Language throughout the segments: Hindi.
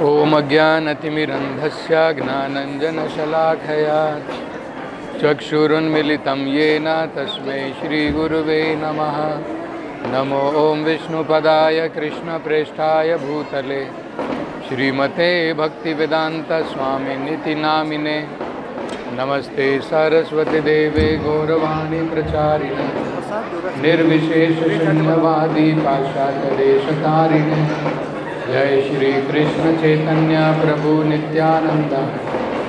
ओम अज्ञानतिमिरन्धस्य ज्ञानञ्जनशलाखया चक्षुरुन्मिलितं येन तस्मै श्रीगुरुवे नमः। नमो ओं विष्णुपदाय कृष्णप्रेष्ठाय भूतले श्रीमते भक्तिवेदान्तस्वामिनिति नामिने। नमस्ते सरस्वतीदेवे गौरवाणी प्रचारिणे निर्विशेषशून्यवादी पाश्चात्यदेशतारिणे। जय श्री कृष्ण चैतन्य प्रभु नित्यानंद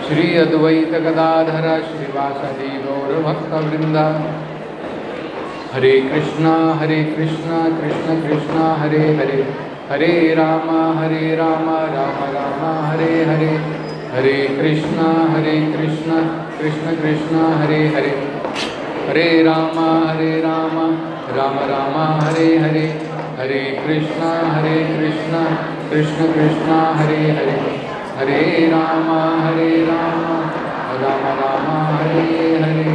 श्री अद्वैत गदाधर श्रीवासदि गौरभक्तवृंद। हरे कृष्णा कृष्ण कृष्ण हरे हरे, हरे राम राम राम हरे हरे। हरे कृष्णा कृष्ण कृष्ण हरे हरे, हरे राम राम राम हरे हरे। हरे कृष्णा कृष्ण कृष्ण हरे हरे, हरे राम राम राम हरे हरे।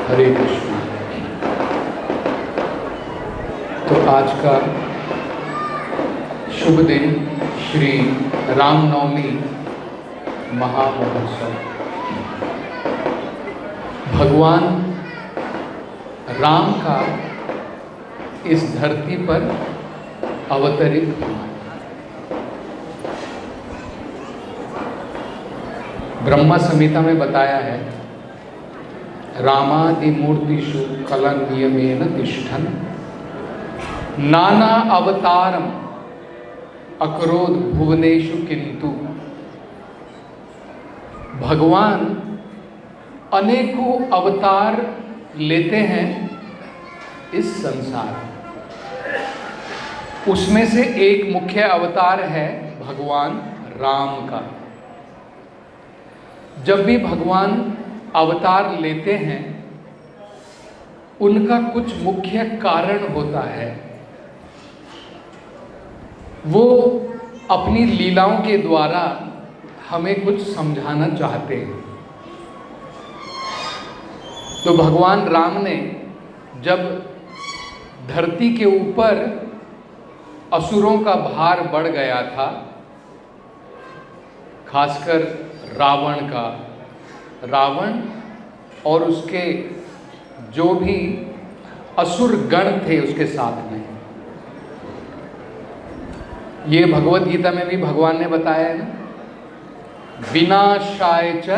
हरे कृष्णा। तो आज का शुभ दिन श्री रामनवमी महामहोत्सव। भगवान राम का इस धरती पर अवतरित हुआ। ब्रह्मा संहिता में बताया है, रामादि मूर्तिषु कलनियमेन तिष्ठन् नाना अवतारम अकरोद भुवनेषु किंतु। भगवान अनेकों अवतार लेते हैं इस संसार। उसमें से एक मुख्य अवतार है भगवान राम का। जब भी भगवान अवतार लेते हैं उनका कुछ मुख्य कारण होता है। वो अपनी लीलाओं के द्वारा हमें कुछ समझाना चाहते हैं। तो भगवान राम ने जब धरती के ऊपर असुरों का भार बढ़ गया था, खासकर रावण और उसके जो भी असुर गण थे उसके साथ में। ये भगवत गीता में भी भगवान ने बताया है ना, विनाशाय च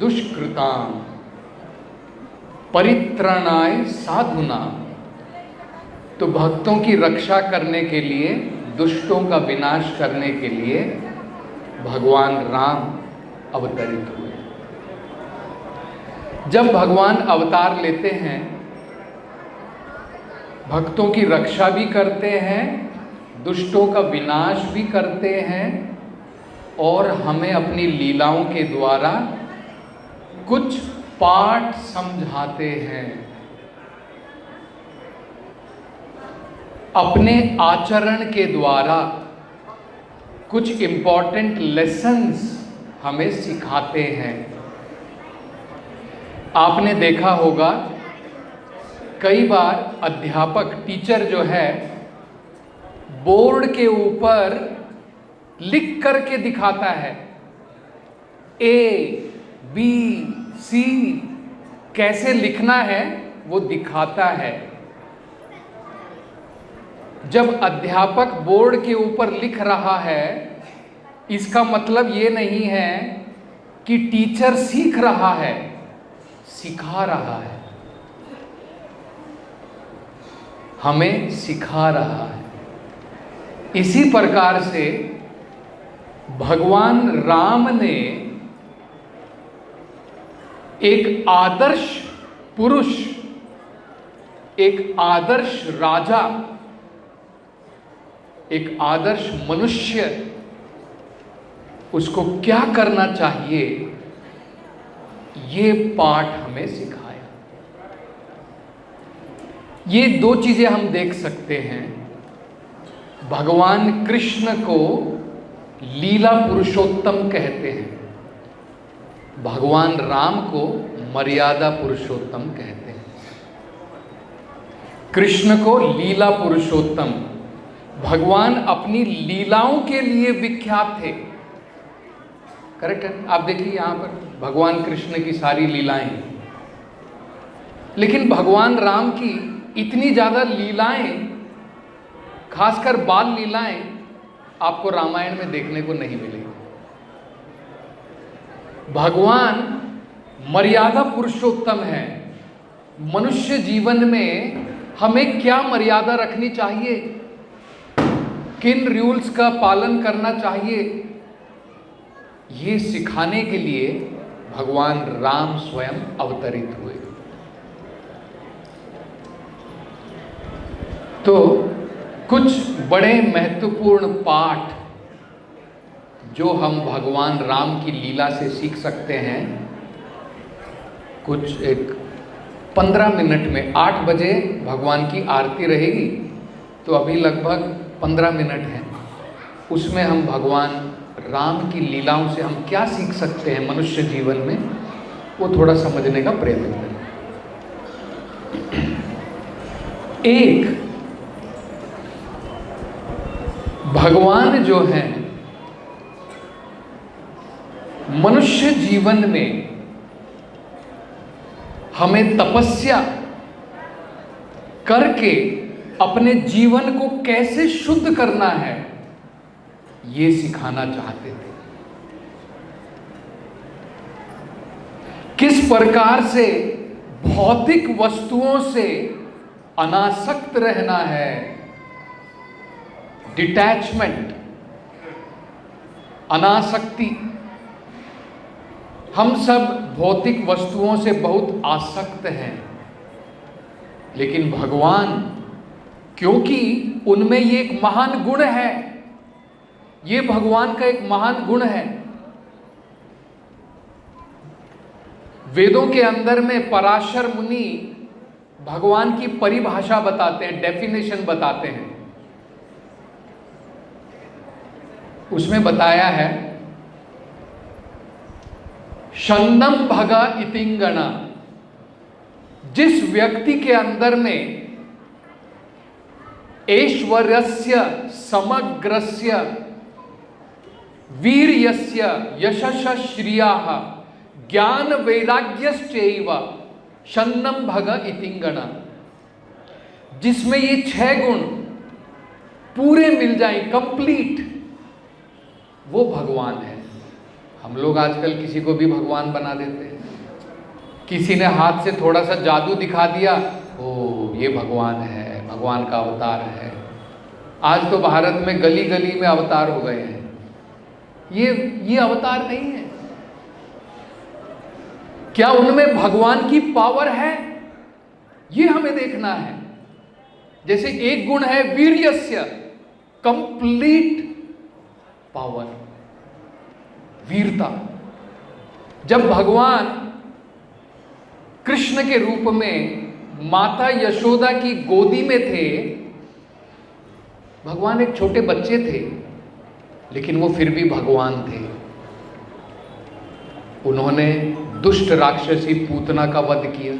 दुष्कृताम परित्रणाय साधुनाम। तो भक्तों की रक्षा करने के लिए, दुष्टों का विनाश करने के लिए भगवान राम अवतरित हुए। जब भगवान अवतार लेते हैं, भक्तों की रक्षा भी करते हैं, दुष्टों का विनाश भी करते हैं और हमें अपनी लीलाओं के द्वारा कुछ पाठ समझाते हैं। अपने आचरण के द्वारा कुछ इम्पॉर्टेंट लेसन्स हमें सिखाते हैं। आपने देखा होगा कई बार अध्यापक, टीचर जो है, बोर्ड के ऊपर लिख करके दिखाता है, A, B, C कैसे लिखना है वो दिखाता है। जब अध्यापक बोर्ड के ऊपर लिख रहा है, इसका मतलब ये नहीं है कि टीचर सीख रहा है, सिखा रहा है, हमें सिखा रहा है। इसी प्रकार से भगवान राम ने एक आदर्श पुरुष, एक आदर्श राजा, एक आदर्श मनुष्य, उसको क्या करना चाहिए ये पाठ हमें सिखाया। ये दो चीजें हम देख सकते हैं। भगवान कृष्ण को लीला पुरुषोत्तम कहते हैं, भगवान राम को मर्यादा पुरुषोत्तम कहते हैं। कृष्ण को लीला पुरुषोत्तम, भगवान अपनी लीलाओं के लिए विख्यात थे। करेक्ट है? आप देखिए यहां पर भगवान कृष्ण की सारी लीलाएं, लेकिन भगवान राम की इतनी ज्यादा लीलाएं, खासकर बाल लीलाएं, आपको रामायण में देखने को नहीं मिलेगी। भगवान मर्यादा पुरुषोत्तम है। मनुष्य जीवन में हमें क्या मर्यादा रखनी चाहिए, किन रूल्स का पालन करना चाहिए, ये सिखाने के लिए भगवान राम स्वयं अवतरित हुए। तो कुछ बड़े महत्वपूर्ण पाठ जो हम भगवान राम की लीला से सीख सकते हैं, कुछ एक 15 मिनट में, 8 बजे भगवान की आरती रहेगी, तो अभी लगभग 15 मिनट हैं, उसमें हम भगवान राम की लीलाओं से हम क्या सीख सकते हैं मनुष्य जीवन में, वो थोड़ा समझने का प्रयत्न करें। एक, भगवान जो हैं मनुष्य जीवन में हमें तपस्या करके अपने जीवन को कैसे शुद्ध करना है, ये सिखाना चाहते थे। किस प्रकार से भौतिक वस्तुओं से अनासक्त रहना है, डिटैचमेंट, अनासक्ति। हम सब भौतिक वस्तुओं से बहुत आसक्त हैं, लेकिन भगवान, क्योंकि उनमें ये एक महान गुण है, ये भगवान का एक महान गुण है। वेदों के अंदर में पराशर मुनि भगवान की परिभाषा बताते हैं, डेफिनेशन बताते हैं। उसमें बताया है, शंदम भगा इतिंगणा, जिस व्यक्ति के अंदर में ऐश्वर्यस्य समग्रस्य वीर्यस्य यशस श्रियाः ज्ञान वैराग्यश्चैव शन्नम भग इतिंगणा, जिसमें ये 6 गुण पूरे मिल जाएं, कंप्लीट, वो भगवान है। हम लोग आजकल किसी को भी भगवान बना देते हैं। किसी ने हाथ से थोड़ा सा जादू दिखा दिया, ओ ये भगवान है, भगवान का अवतार है। आज तो भारत में गली गली में अवतार हो गए हैं। ये अवतार नहीं है। क्या उनमें भगवान की पावर है, ये हमें देखना है। जैसे एक गुण है वीर्यस्य, कंप्लीट पावर, वीरता। जब भगवान कृष्ण के रूप में माता यशोदा की गोदी में थे, भगवान एक छोटे बच्चे थे, लेकिन वो फिर भी भगवान थे। उन्होंने दुष्ट राक्षसी पूतना का वध किया।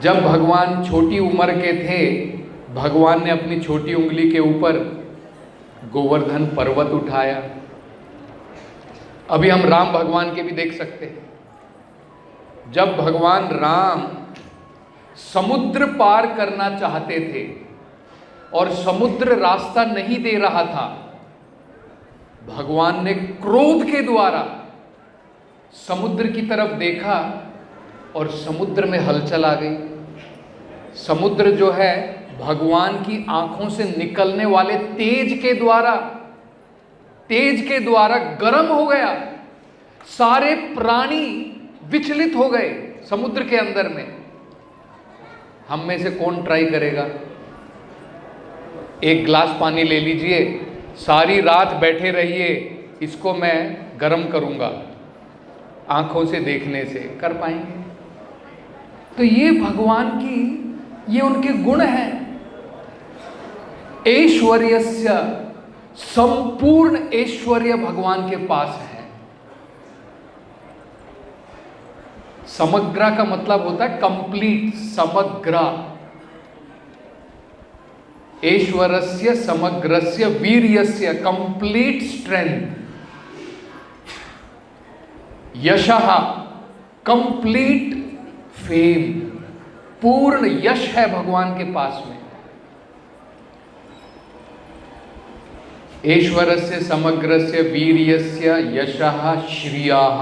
जब भगवान छोटी उम्र के थे, भगवान ने अपनी छोटी उंगली के ऊपर गोवर्धन पर्वत उठाया। अभी हम राम भगवान के भी देख सकते हैं। जब भगवान राम समुद्र पार करना चाहते थे और समुद्र रास्ता नहीं दे रहा था, भगवान ने क्रोध के द्वारा समुद्र की तरफ देखा और समुद्र में हलचल आ गई। समुद्र जो है भगवान की आंखों से निकलने वाले तेज के द्वारा गर्म हो गया। सारे प्राणी विचलित हो गए समुद्र के अंदर में। हम में से कौन ट्राई करेगा? एक गिलास पानी ले लीजिए, सारी रात बैठे रहिए, इसको मैं गर्म करूंगा, आंखों से देखने से कर पाएंगे? तो ये भगवान की, ये उनके गुण हैं। ऐश्वर्यस्य, संपूर्ण ऐश्वर्य भगवान के पास है। समग्र का मतलब होता है कंप्लीट, समग्र। ऐश्वरस्य समग्रस्य वीर्यस्य, कंप्लीट स्ट्रेंथ, यशः कंप्लीट फेम, पूर्ण यश है भगवान के पास में। ऐश्वरस्य समग्रस्य वीर्यस्य यशः श्रियः,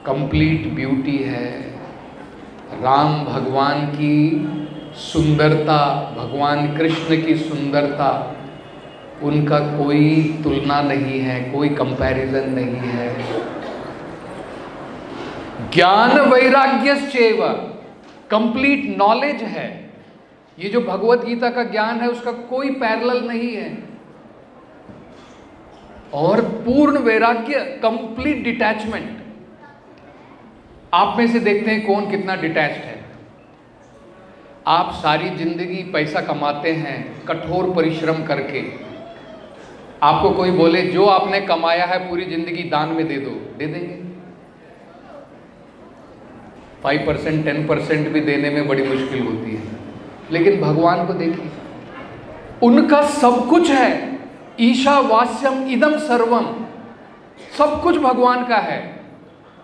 कंप्लीट ब्यूटी है। राम भगवान की सुंदरता, भगवान कृष्ण की सुंदरता, उनका कोई तुलना नहीं है, कोई कंपैरिजन नहीं है। ज्ञान वैराग्यश्चैव, कंप्लीट नॉलेज है। ये जो भगवत गीता का ज्ञान है उसका कोई पैरेलल नहीं है। और पूर्ण वैराग्य, कंप्लीट डिटैचमेंट। आप में से देखते हैं कौन कितना डिटैच्ड है। आप सारी जिंदगी पैसा कमाते हैं कठोर परिश्रम करके, आपको कोई बोले जो आपने कमाया है पूरी जिंदगी दान में दे दो, दे देंगे? 5% 10% भी देने में बड़ी मुश्किल होती है। लेकिन भगवान को देखिए, उनका सब कुछ है। ईशावास्यम इदम सर्वम, सब कुछ भगवान का है।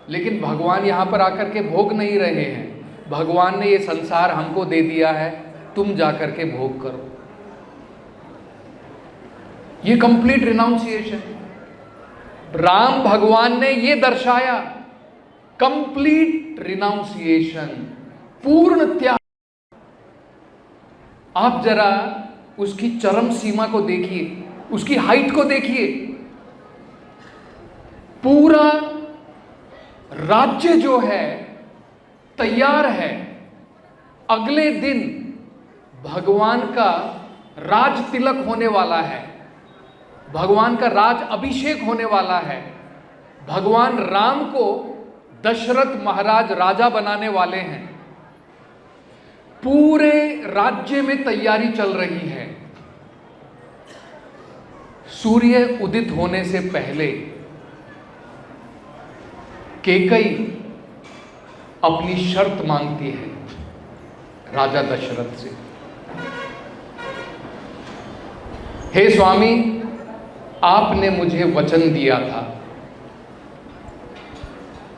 लेकिन भगवान यहां पर आकर के भोग नहीं रहे हैं। भगवान ने ये संसार हमको दे दिया है, तुम जाकर के भोग करो। ये कंप्लीट रिनाउंसिएशन राम भगवान ने ये दर्शाया, कंप्लीट रिनाउंसिएशन, पूर्ण त्याग। आप जरा उसकी चरम सीमा को देखिए, उसकी हाइट को देखिए। पूरा राज्य जो है तैयार है, अगले दिन भगवान का राज तिलक होने वाला है, भगवान का राज अभिषेक होने वाला है। भगवान राम को दशरथ महाराज राजा बनाने वाले हैं। पूरे राज्य में तैयारी चल रही है। सूर्य उदित होने से पहले कैकेयी अपनी शर्त मांगती है राजा दशरथ से, हे स्वामी, आपने मुझे वचन दिया था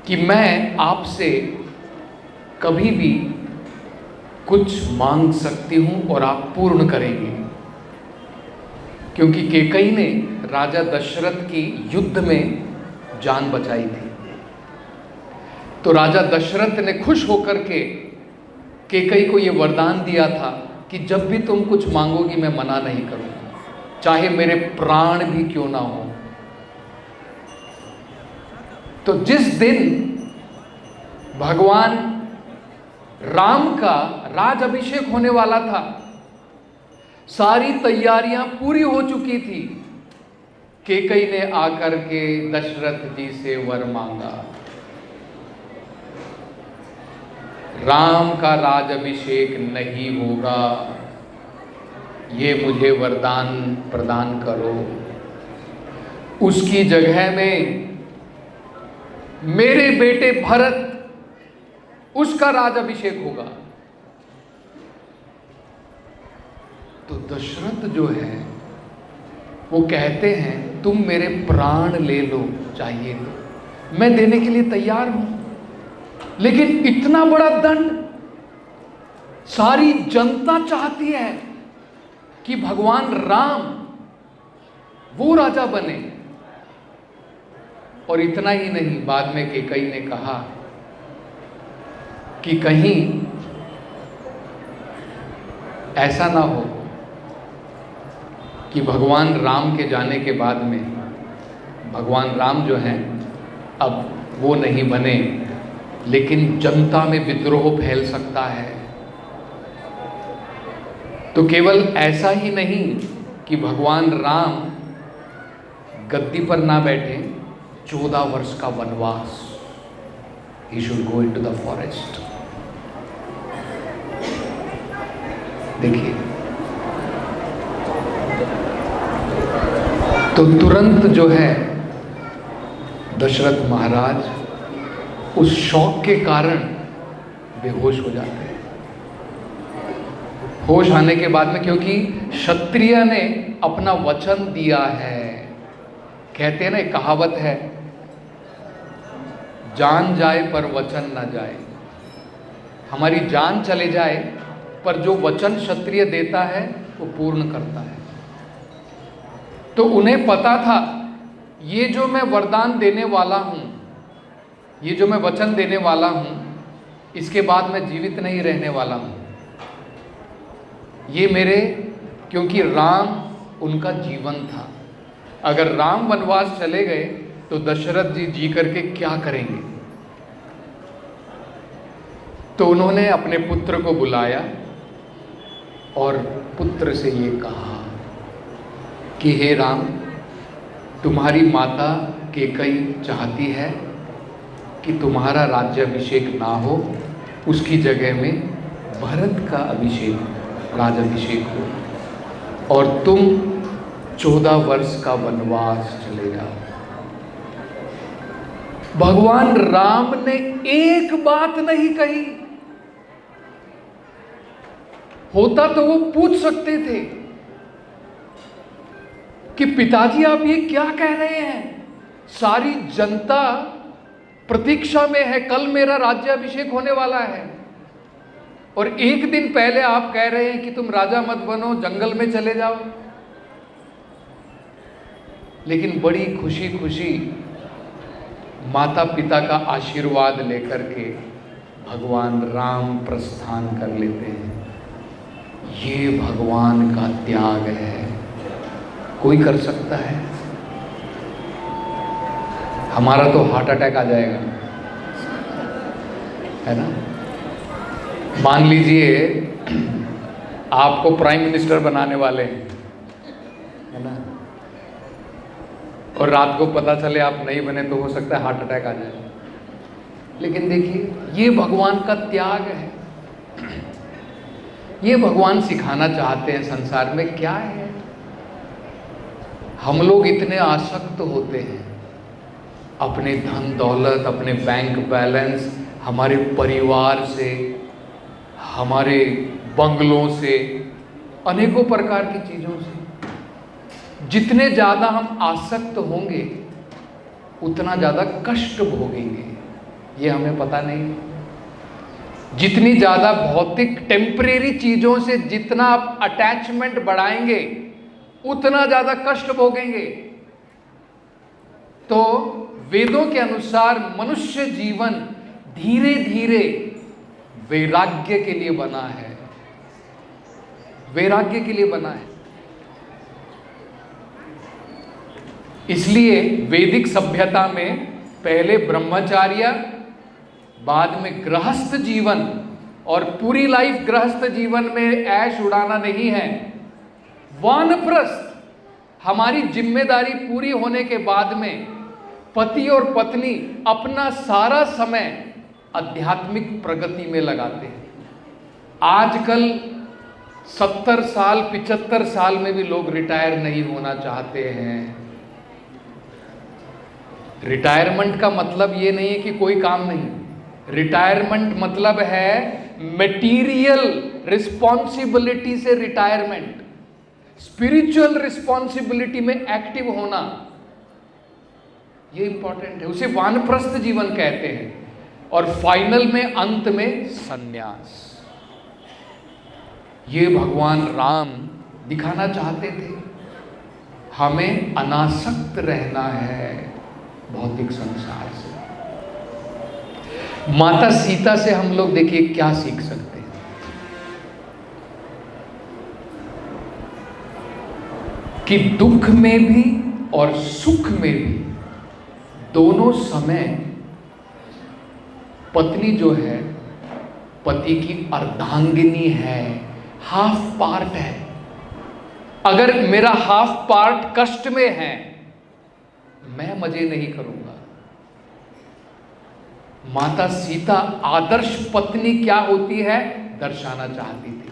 कि मैं आपसे कभी भी कुछ मांग सकती हूं और आप पूर्ण करेंगे। क्योंकि कैकेयी ने राजा दशरथ की युद्ध में जान बचाई थी। तो राजा दशरथ ने खुश होकर के कैकेयी को यह वरदान दिया था कि जब भी तुम कुछ मांगोगी मैं मना नहीं करूंगा, चाहे मेरे प्राण भी क्यों ना हो। तो जिस दिन भगवान राम का राज अभिषेक होने वाला था, सारी तैयारियां पूरी हो चुकी थी, कैकेयी ने आकर के दशरथ जी से वर मांगा, राम का राज अभिषेक नहीं होगा, ये मुझे वरदान प्रदान करो। उसकी जगह में मेरे बेटे भरत, उसका राज अभिषेक होगा। तो दशरथ जो है वो कहते हैं तुम मेरे प्राण ले लो चाहिए तो, मैं देने के लिए तैयार हूं। लेकिन इतना बड़ा दंड, सारी जनता चाहती है कि भगवान राम वो राजा बने। और इतना ही नहीं, बाद में कैकेयी ने कहा कि कहीं ऐसा ना हो कि भगवान राम के जाने के बाद में भगवान राम जो हैं अब वो नहीं बने, लेकिन जनता में विद्रोह फैल सकता है। तो केवल ऐसा ही नहीं कि भगवान राम गद्दी पर ना बैठे, 14 वर्ष का वनवास, he should go into the forest। देखिए, तो तुरंत जो है दशरथ महाराज उस शौक के कारण बेहोश हो जाते हैं। होश आने के बाद में, क्योंकि क्षत्रिय ने अपना वचन दिया है। कहते हैं ना, एक कहावत है, जान जाए पर वचन ना जाए। हमारी जान चले जाए पर जो वचन क्षत्रिय देता है वो पूर्ण करता है। तो उन्हें पता था, ये जो मैं वरदान देने वाला हूं, ये जो मैं वचन देने वाला हूं, इसके बाद मैं जीवित नहीं रहने वाला हूं। ये मेरे, क्योंकि राम उनका जीवन था। अगर राम वनवास चले गए तो दशरथ जी जी करके क्या करेंगे? तो उन्होंने अपने पुत्र को बुलाया और पुत्र से ये कहा कि हे राम, तुम्हारी माता कैकेयी चाहती है कि तुम्हारा राज्याभिषेक ना हो, उसकी जगह में भरत का अभिषेक, राज्याभिषेक हो, और तुम 14 वर्ष का वनवास चले जाओ। भगवान राम ने एक बात नहीं कही। होता तो वो पूछ सकते थे कि पिताजी आप ये क्या कह रहे हैं, सारी जनता प्रतीक्षा में है, कल मेरा राज्याभिषेक होने वाला है, और एक दिन पहले आप कह रहे हैं कि तुम राजा मत बनो, जंगल में चले जाओ। लेकिन बड़ी खुशी खुशी माता पिता का आशीर्वाद लेकर के भगवान राम प्रस्थान कर लेते हैं। ये भगवान का त्याग है, कोई कर सकता है? हमारा तो हार्ट अटैक आ जाएगा, है ना। मान लीजिए आपको प्राइम मिनिस्टर बनाने वाले हैं, है ना, और रात को पता चले आप नहीं बने तो हो सकता है हार्ट अटैक आ जाए। लेकिन देखिए, ये भगवान का त्याग है। ये भगवान सिखाना चाहते हैं संसार में क्या है। हम लोग इतने आसक्त होते हैं अपने धन दौलत, अपने बैंक बैलेंस, हमारे परिवार से, हमारे बंगलों से, अनेकों प्रकार की चीज़ों से। जितने ज़्यादा हम आसक्त होंगे उतना ज़्यादा कष्ट भोगेंगे, ये हमें पता नहीं। जितनी ज़्यादा भौतिक टेम्परेरी चीज़ों से जितना आप अटैचमेंट बढ़ाएंगे उतना ज़्यादा कष्ट भोगेंगे। तो वेदों के अनुसार मनुष्य जीवन धीरे धीरे वैराग्य के लिए बना है, वैराग्य के लिए बना है। इसलिए वैदिक सभ्यता में पहले ब्रह्मचार्य, बाद में गृहस्थ जीवन, और पूरी लाइफ गृहस्थ जीवन में ऐश उड़ाना नहीं है। वानप्रस्थ, हमारी जिम्मेदारी पूरी होने के बाद में पति और पत्नी अपना सारा समय आध्यात्मिक प्रगति में लगाते हैं। आजकल 70 साल 75 साल में भी लोग रिटायर नहीं होना चाहते हैं। रिटायरमेंट का मतलब ये नहीं है कि कोई काम नहीं। रिटायरमेंट मतलब है मटेरियल रिस्पॉन्सिबिलिटी से रिटायरमेंट, स्पिरिचुअल रिस्पॉन्सिबिलिटी में एक्टिव होना, ये इंपॉर्टेंट है। उसे वानप्रस्थ जीवन कहते हैं। और फाइनल में, अंत में सन्यास। ये भगवान राम दिखाना चाहते थे, हमें अनासक्त रहना है भौतिक संसार से। माता सीता से हम लोग देखिए क्या सीख सकते हैं कि दुख में भी और सुख में भी दोनों समय पत्नी जो है पति की अर्धांगिनी है, हाफ पार्ट है। अगर मेरा हाफ पार्ट कष्ट में है, मैं मजे नहीं करूंगा। माता सीता आदर्श पत्नी क्या होती है दर्शाना चाहती थी।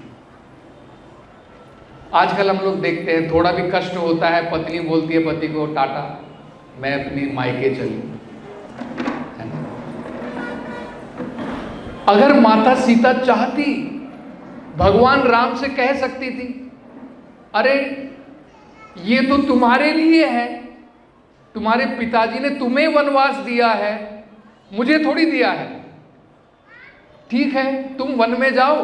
आजकल हम लोग देखते हैं, थोड़ा भी कष्ट होता है, पत्नी बोलती है पति को, टाटा, मैं अपनी मायके चली, है ना। अगर माता सीता चाहती भगवान राम से कह सकती थी, अरे ये तो तुम्हारे लिए है, तुम्हारे पिताजी ने तुम्हें वनवास दिया है, मुझे थोड़ी दिया है। ठीक है, तुम वन में जाओ,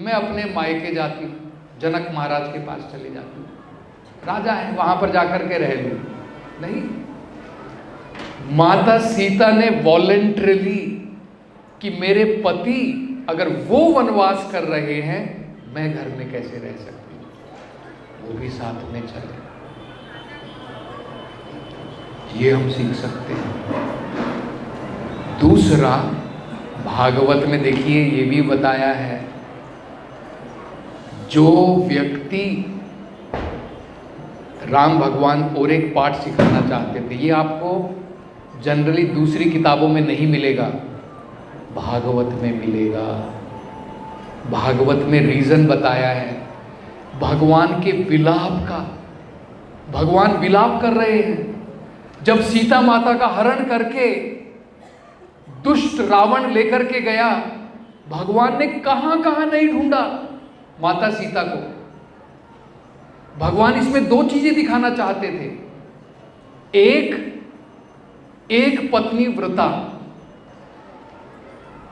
मैं अपने मायके जाती हूँ, जनक महाराज के पास चली जाती हूँ, राजा है वहां पर जाकर के रह लूँ। नहीं, माता सीता ने वॉलंटरली कि मेरे पति अगर वो वनवास कर रहे हैं, मैं घर में कैसे रह सकती हूँ, वो भी साथ में चले। ये हम सीख सकते हैं। दूसरा, भागवत में देखिए ये भी बताया है, जो व्यक्ति, राम भगवान और एक पाठ सिखाना चाहते थे, ये आपको जनरली दूसरी किताबों में नहीं मिलेगा, भागवत में मिलेगा। भागवत में रीजन बताया है भगवान के विलाप का। भगवान विलाप कर रहे हैं। जब सीता माता का हरण करके दुष्ट रावण लेकर के गया, भगवान ने कहां कहां नहीं ढूंढा माता सीता को। भगवान इसमें दो चीजें दिखाना चाहते थे। एक पत्नी व्रता।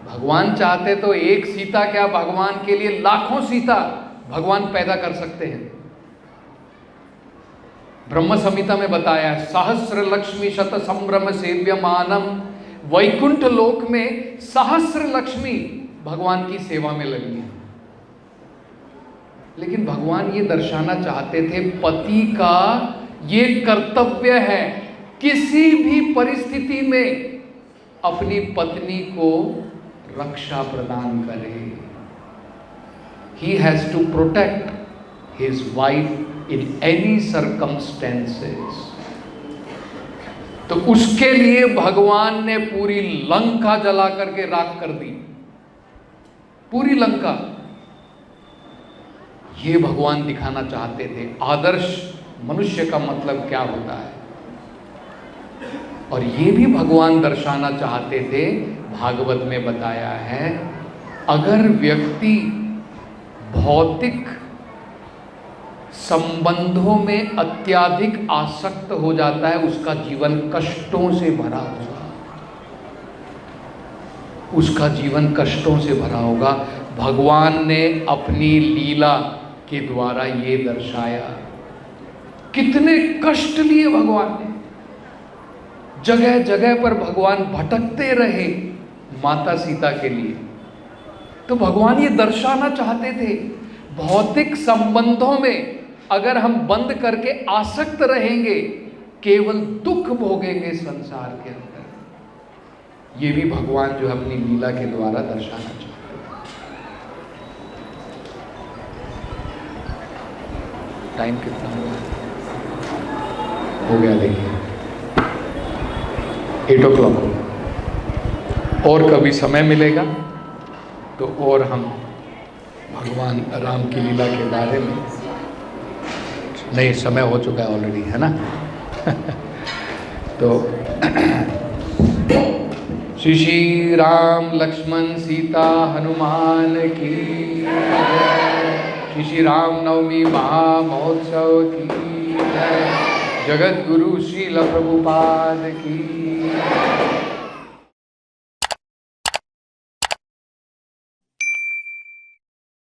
भगवान चाहते तो एक सीता क्या, भगवान के लिए लाखों सीता भगवान पैदा कर सकते हैं। ब्रह्म संहिता में बताया है, सहस्र लक्ष्मी शत संभ्रम सेव्यमानम। वैकुंठ लोक में सहस्र लक्ष्मी भगवान की सेवा में लगी है। लेकिन भगवान ये दर्शाना चाहते थे, पति का ये कर्तव्य है किसी भी परिस्थिति में अपनी पत्नी को रक्षा प्रदान करे। He has to protect his wife in any circumstances। तो उसके लिए भगवान ने पूरी लंका जला करके राख कर दी, पूरी लंका। ये भगवान दिखाना चाहते थे आदर्श मनुष्य का मतलब क्या होता है। और ये भी भगवान दर्शाना चाहते थे, भागवत में बताया है, अगर व्यक्ति भौतिक संबंधों में अत्यधिक आसक्त हो जाता है, उसका जीवन कष्टों से भरा होगा, उसका जीवन कष्टों से भरा होगा। भगवान ने अपनी लीला के द्वारा ये दर्शाया। कितने कष्ट लिए भगवान ने, जगह जगह पर भगवान भटकते रहे माता सीता के लिए। तो भगवान ये दर्शाना चाहते थे, भौतिक संबंधों में अगर हम बंद करके आसक्त रहेंगे, केवल दुख भोगेंगे संसार के अंदर। ये भी भगवान जो है अपनी लीला के द्वारा दर्शाना चाहते हैं। टाइम कितना हुआ? हो गया, देखिए 8 o'clock। और कभी समय मिलेगा तो और हम भगवान राम की लीला के बारे में, नहीं समय हो चुका है ऑलरेडी, है ना। तो श्री श्री राम लक्ष्मण सीता हनुमान की, श्री श्री राम नवमी महामहोत्सव की, जगत गुरु श्रील प्रभुपाद की।